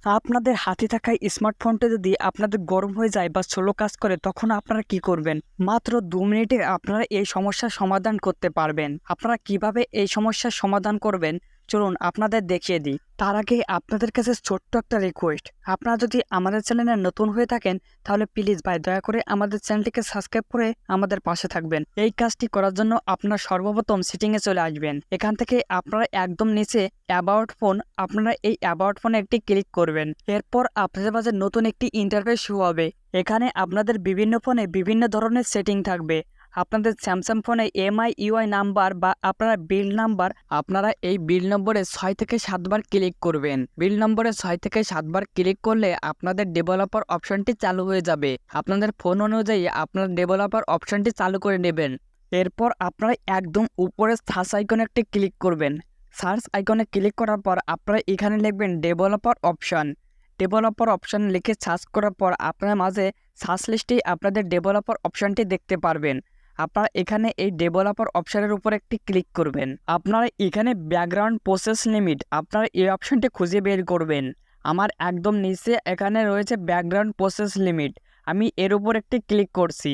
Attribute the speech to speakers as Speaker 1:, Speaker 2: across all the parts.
Speaker 1: আপনাদের হাতে থাকা স্মার্টফোনটা যদি আপনাদের গরম হয়ে যায় বা স্লো কাজ করে, তখন আপনারা কি করবেন? মাত্র 2 মিনিটে আপনারা এই সমস্যার সমাধান করতে পারবেন। আপনারা কিভাবে এই সমস্যার সমাধান করবেন চলুন আপনাদের দেখিয়ে দিই। তার আগে আপনাদের কাছে ছোট্ট একটা রিকোয়েস্ট, আপনারা যদি আমাদের চ্যানেলে নতুন হয়ে থাকেন তাহলে প্লিজ ভাই দয়া করে আমাদের চ্যানেলটিকে সাবস্ক্রাইব করে আমাদের পাশে থাকবেন। এই কাজটি করার জন্য আপনারা সর্বপ্রথম সেটিংয়ে চলে আসবেন। এখান থেকে আপনারা একদম নিচে অ্যাবাউট ফোন, আপনারা এই অ্যাবাউট ফোনে একটি ক্লিক করবেন। এরপর আপনাদের মাঝে নতুন একটি ইন্টারফেস শো হবে। এখানে আপনাদের বিভিন্ন ফোনে বিভিন্ন ধরনের সেটিং থাকবে। আপনাদের স্যামসাং ফোনে MIUI নাম্বার বা আপনারা বিল নাম্বার, আপনারা এই বিল নম্বরে 6 থেকে 7 বার ক্লিক করবেন। বিল নম্বরে 6 থেকে 7 বার ক্লিক করলে আপনাদের ডেভেলপার অপশনটি চালু হয়ে যাবে। আপনাদের ফোন অনুযায়ী আপনার ডেভেলপার অপশনটি চালু করে নেবেন। এরপর আপনারা একদম উপরে সার্চ আইকনে একটি ক্লিক করবেন। সার্চ আইকনে ক্লিক করার পর আপনারা এখানে লিখবেন ডেভেলপার অপশন। ডেভেলপার অপশন লিখে সার্চ করার পর আপনার মাঝে সার্চ লিস্টে আপনাদের ডেভেলপার অপশনটি দেখতে পারবেন। আপনারা এখানে এই ডেভেলপার অপশনের উপর একটি ক্লিক করবেন। আপনারা এখানে ব্যাকগ্রাউন্ড প্রসেস লিমিট, আপনারা এই অপশনটি খুঁজে বের করবেন। আমার একদম নিচে এখানে রয়েছে ব্যাকগ্রাউন্ড প্রসেস লিমিট, আমি এর উপর একটি ক্লিক করছি।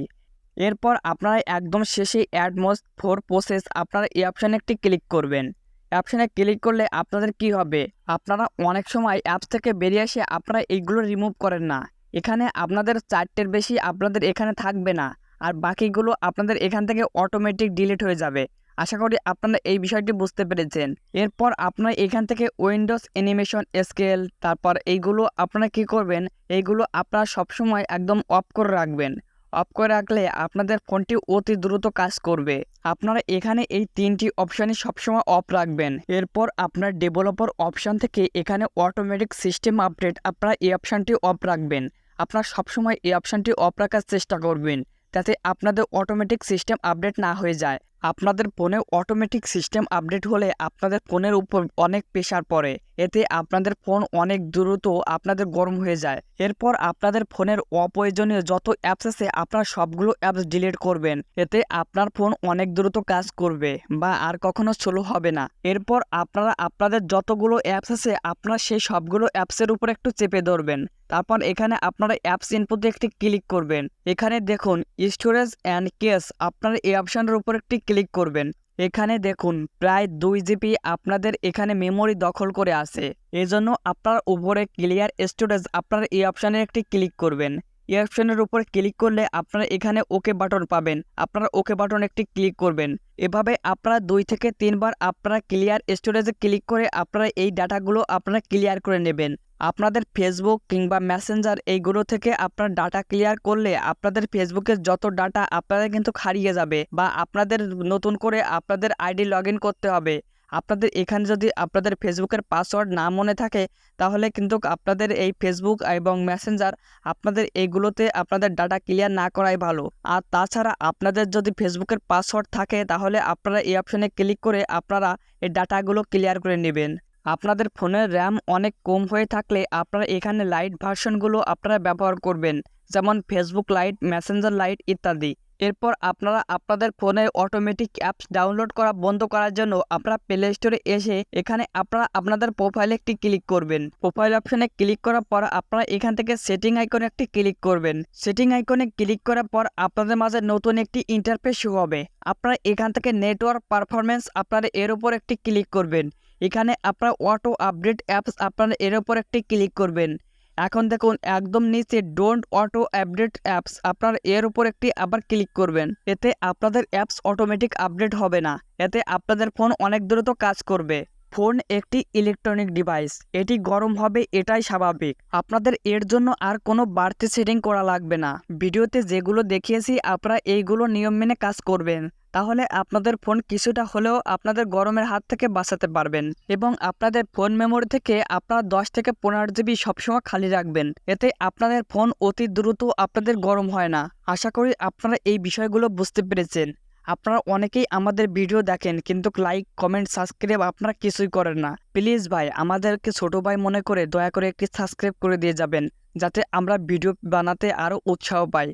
Speaker 1: এরপর আপনারা একদম শেষে অ্যাড মোস্ট ফর প্রসেস, আপনারা এই অপশানে একটি ক্লিক করবেন। অপশানে ক্লিক করলে আপনাদের কি হবে, আপনারা অনেক সময় অ্যাপস থেকে বেরিয়ে এসে আপনারা এইগুলো রিমুভ করেন না। এখানে আপনাদের 4টের বেশি আপনাদের এখানে থাকবে না, আর বাকিগুলো আপনাদের এখান থেকে অটোমেটিক ডিলিট হয়ে যাবে। আশা করি আপনারা এই বিষয়টি বুঝতে পেরেছেন। এরপর আপনারা এখান থেকে উইন্ডোজ অ্যানিমেশন স্কেল, তারপর এইগুলো আপনারা কি করবেন, এইগুলো আপনারা সবসময় একদম অফ করে রাখবেন। অফ করে রাখলে আপনাদের ফোনটি অতি দ্রুত কাজ করবে। আপনারা এখানে এই 3টি অপশানই সবসময় অফ রাখবেন। এরপর আপনার ডেভেলপার অপশান থেকে এখানে অটোমেটিক সিস্টেম আপডেট, আপনারা এই অপশানটি অফ রাখবেন। আপনারা সবসময় এই অপশানটি অফ রাখার চেষ্টা করবেন, যাতে আপনাদের অটোমেটিক সিস্টেম আপডেট না হয়ে যায়। আপনাদের ফোনে অটোমেটিক সিস্টেম আপডেট হলে আপনাদের ফোনের উপর অনেক প্রেশার পড়ে, এতে আপনাদের ফোন অনেক দ্রুত আপনাদের গরম হয়ে যায়। এরপর আপনাদের ফোনের অপ্রয়োজনীয় যত অ্যাপস আছে আপনারা সবগুলো অ্যাপস ডিলিট করবেন, এতে আপনার ফোন অনেক দ্রুত কাজ করবে বা আর কখনো স্লো হবে না। এরপর আপনারা আপনাদের যতগুলো অ্যাপস আছে আপনারা সেই সবগুলো অ্যাপসের উপর একটু চেপে ধরবেন। তারপর এখানে আপনারা অ্যাপস ইনপুটে একটি ক্লিক করবেন। এখানে দেখুন স্টোরেজ অ্যান্ড কেস, আপনারা এই অপশানের উপর একটি ক্লিক করবেন। এখানে দেখুন প্রায় 2 GB আপনাদের এখানে মেমোরি দখল করে আছে। এজন্য আপনার উপরে ক্লিয়ার স্টোরেজ, আপনারা এই অপশানে একটি ক্লিক করবেন। এই অপশানের উপর ক্লিক করলে আপনারা এখানে ওকে বাটন পাবেন, আপনারা ওকে বাটন একটি ক্লিক করবেন। এভাবে আপনারা 2 থেকে 3 বার আপনারা ক্লিয়ার স্টোরেজে ক্লিক করে আপনারা এই ডাটাগুলো আপনারা ক্লিয়ার করে নেবেন। আপনাদের ফেসবুক কিংবা মেসেঞ্জার এইগুলো থেকে আপনার ডাটা ক্লিয়ার করলে আপনাদের ফেসবুকের যত ডাটা আপনাদের কিন্তু হারিয়ে যাবে, বা আপনাদের নতুন করে আপনাদের আইডি লগ ইন করতে হবে। আপনাদের এখানে যদি আপনাদের ফেসবুকের পাসওয়ার্ড না মনে থাকে তাহলে কিন্তু আপনাদের এই ফেসবুক এবং মেসেঞ্জার আপনাদের এইগুলোতে আপনাদের ডাটা ক্লিয়ার না করাই ভালো। আর তাছাড়া আপনাদের যদি ফেসবুকের পাসওয়ার্ড থাকে তাহলে আপনারা এই অপশনে ক্লিক করে আপনারা এই ডাটাগুলো ক্লিয়ার করে নেবেন। আপনাদের ফোনের র্যাম অনেক কম হয়ে থাকলে আপনারা এখানে লাইট ভার্সনগুলো আপনারা ব্যবহার করবেন, যেমন ফেসবুক লাইট, মেসেঞ্জার লাইট ইত্যাদি। এরপর আপনারা আপনাদের ফোনে অটোমেটিক অ্যাপস ডাউনলোড করা বন্ধ করার জন্য আপনারা প্লে স্টোরে এসে এখানে আপনারা আপনাদের প্রোফাইলে একটি ক্লিক করবেন। প্রোফাইল অপশনে ক্লিক করার পর আপনারা এখান থেকে সেটিং আইকনে একটি ক্লিক করবেন। সেটিং আইকনে ক্লিক করার পর আপনাদের মাঝে নতুন একটি ইন্টারফেস শুরু হবে। আপনারা এখান থেকে নেটওয়ার্ক পারফরমেন্স, আপনারা এর উপর একটি ক্লিক করবেন। এখানে আপনারা অটো আপডেট অ্যাপস, আপনারা এর উপর একটি ক্লিক করবেন। এখন দেখুন একদম নিচে ডোন্ট অটো আপডেট অ্যাপস, আপনারা এর উপর একটি আবার ক্লিক করবেন। এতে আপনাদের অ্যাপস অটোমেটিক আপডেট হবে না, এতে আপনাদের ফোন অনেক দ্রুত কাজ করবে। ফোন একটি ইলেকট্রনিক ডিভাইস, এটি গরম হবে এটাই স্বাভাবিক। আপনাদের এর জন্য আর কোনো বাড়তি সেটিং করা লাগবে না। ভিডিওতে যেগুলো দেখিয়েছি আপনারা এইগুলো নিয়ম মেনে কাজ করবেন, তাহলে আপনাদের ফোন কিছুটা হলেও আপনাদের গরমের হাত থেকে বাঁচাতে পারবেন। এবং আপনাদের ফোন মেমোরি থেকে আপনারা 10 থেকে 15 GB সবসময় খালি রাখবেন, এতে আপনাদের ফোন অতি দ্রুত আপনাদের গরম হয় না। আশা করি আপনারা এই বিষয়গুলো বুঝতে পেরেছেন। আপনারা অনেকেই আমাদের ভিডিও দেখেন কিন্তু লাইক, কমেন্ট, সাবস্ক্রাইব আপনারা কিছুই করেন না। প্লিজ ভাই, আমাদেরকে ছোট ভাই মনে করে দয়া করে একটি সাবস্ক্রাইব করে দিয়ে যাবেন, যাতে আমরা ভিডিও বানাতে আরও উৎসাহ পাই।